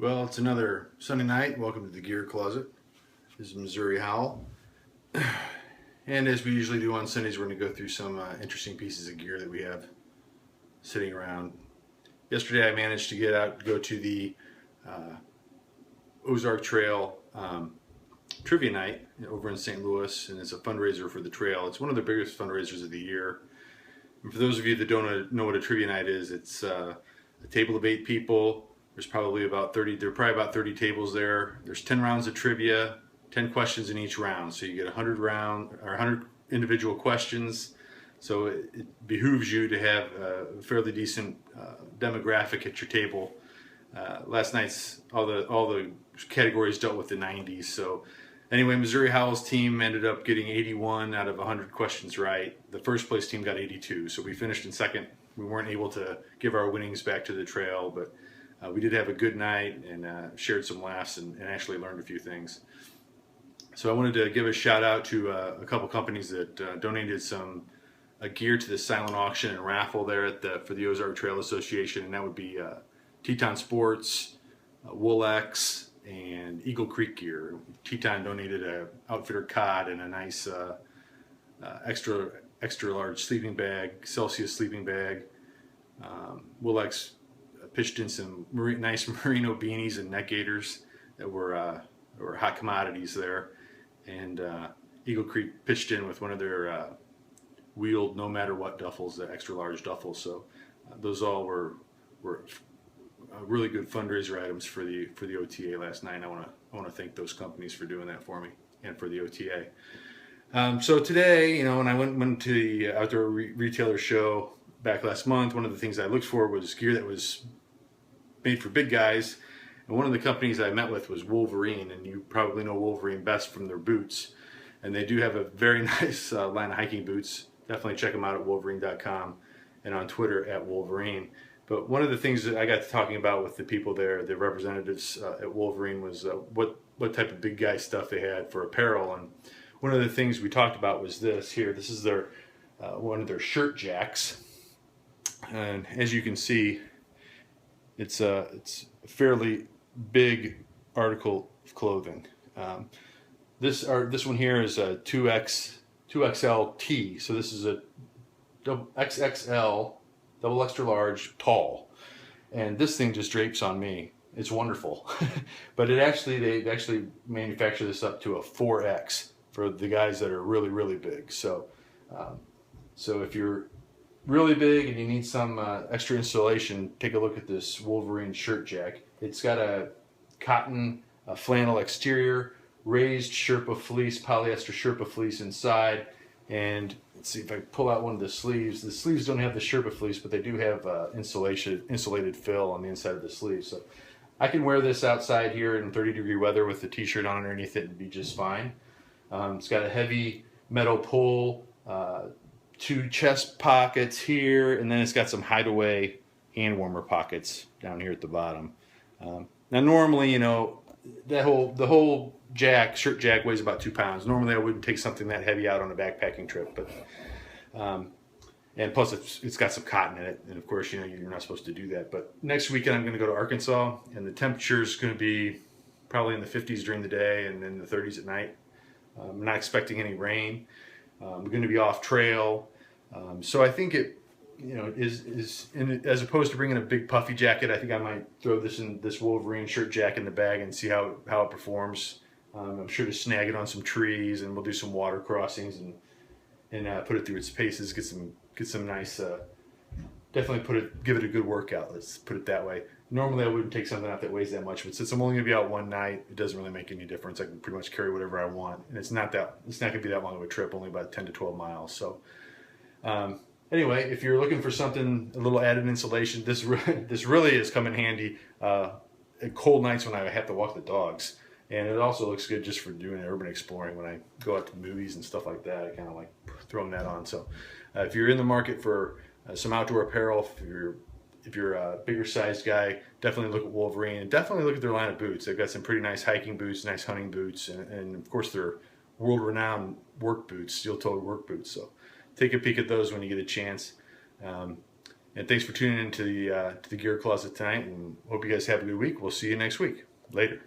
Well, it's another Sunday night. Welcome to the Gear Closet. This is Missouri Howell. And as we usually do on Sundays, we're going to go through some interesting pieces of gear that we have sitting around. Yesterday I managed to get out, go to the Ozark Trail Trivia Night over in St. Louis, and it's a fundraiser for the trail. It's one of the biggest fundraisers of the year. And for those of you that don't know what a trivia night is, it's a table of 8 people. There's probably about 30. There are probably about 30 tables there. There's 10 rounds of trivia, 10 questions in each round. So you get 100 individual questions. So it behooves you to have a fairly decent demographic at your table. Last night's all the categories dealt with the 90s. So anyway, Missouri Howell's team ended up getting 81 out of 100 questions right. The first place team got 82. So we finished in second. We weren't able to give our winnings back to the trail, but we did have a good night and shared some laughs and actually learned a few things. So I wanted to give a shout out to a couple companies that donated some gear to the silent auction and raffle there for the Ozark Trail Association, and that would be Teton Sports, Wollex, and Eagle Creek Gear. Teton donated a outfitter cot and a nice extra large sleeping bag, Celsius sleeping bag. Wollex pitched in some nice merino beanies and neck gaiters that were hot commodities there, and Eagle Creek pitched in with one of their wheeled no matter what duffels, the extra large duffels. So those all were really good fundraiser items for the OTA last night. I want to thank those companies for doing that for me and for the OTA. So today, when I went to the Outdoor Retailer show back last month, one of the things I looked for was gear that was made for big guys, and one of the companies I met with was Wolverine, and you probably know Wolverine best from their boots, and they do have a very nice line of hiking boots. Definitely check them out at wolverine.com and on Twitter at Wolverine. But one of the things that I got to talking about with the people there, the representatives at Wolverine, was what type of big guy stuff they had for apparel. And one of the things we talked about was this here. This is their one of their shirt jacks, and as you can see, it's a fairly big article of clothing. This one here is a 2XL-T, so this is a XXL, double extra large, tall, and this thing just drapes on me. It's wonderful. But they actually manufacture this up to a 4X for the guys that are really big. So if you're really big and you need some extra insulation, take a look at this Wolverine Shirt Jac. It's got a cotton flannel exterior, raised Sherpa fleece, polyester Sherpa fleece inside, and let's see if I pull out one of the sleeves. The sleeves don't have the Sherpa fleece, but they do have insulated fill on the inside of the sleeve. So I can wear this outside here in 30-degree weather with the t-shirt on underneath it and be just fine. It's got a heavy metal pull, 2 chest pockets here, and then it's got some hideaway hand warmer pockets down here at the bottom. Now normally, the whole shirt jack weighs about 2 pounds. Normally I wouldn't take something that heavy out on a backpacking trip, but and plus it's got some cotton in it, and of course you're not supposed to do that. But next weekend I'm going to go to Arkansas, and the temperature is going to be probably in the 50s during the day and then the 30s at night. I'm not expecting any rain. We're going to be off trail, so I think it, as opposed to bringing a big puffy jacket, I think I might throw this Wolverine Shirt Jac in the bag and see how it performs. I'm sure to snag it on some trees, and we'll do some water crossings and put it through its paces. Get some nice. Definitely give it a good workout. Let's put it that way. Normally I wouldn't take something out that weighs that much, but since I'm only going to be out one night, it doesn't really make any difference. I can pretty much carry whatever I want, and it's not going to be that long of a trip, only about 10 to 12 miles. So anyway, if you're looking for something, a little added insulation, this really has come in handy at cold nights when I have to walk the dogs, and it also looks good just for doing urban exploring when I go out to movies and stuff like that. I kind of like throwing that on. So if you're in the market for some outdoor apparel, if you're a bigger sized guy, definitely look at Wolverine, and definitely look at their line of boots. They've got some pretty nice hiking boots, nice hunting boots, and of course their world-renowned work boots, steel-toed work boots. So take a peek at those when you get a chance. And thanks for tuning into the Gear Closet tonight, and hope you guys have a good week. We'll see you next week. Later.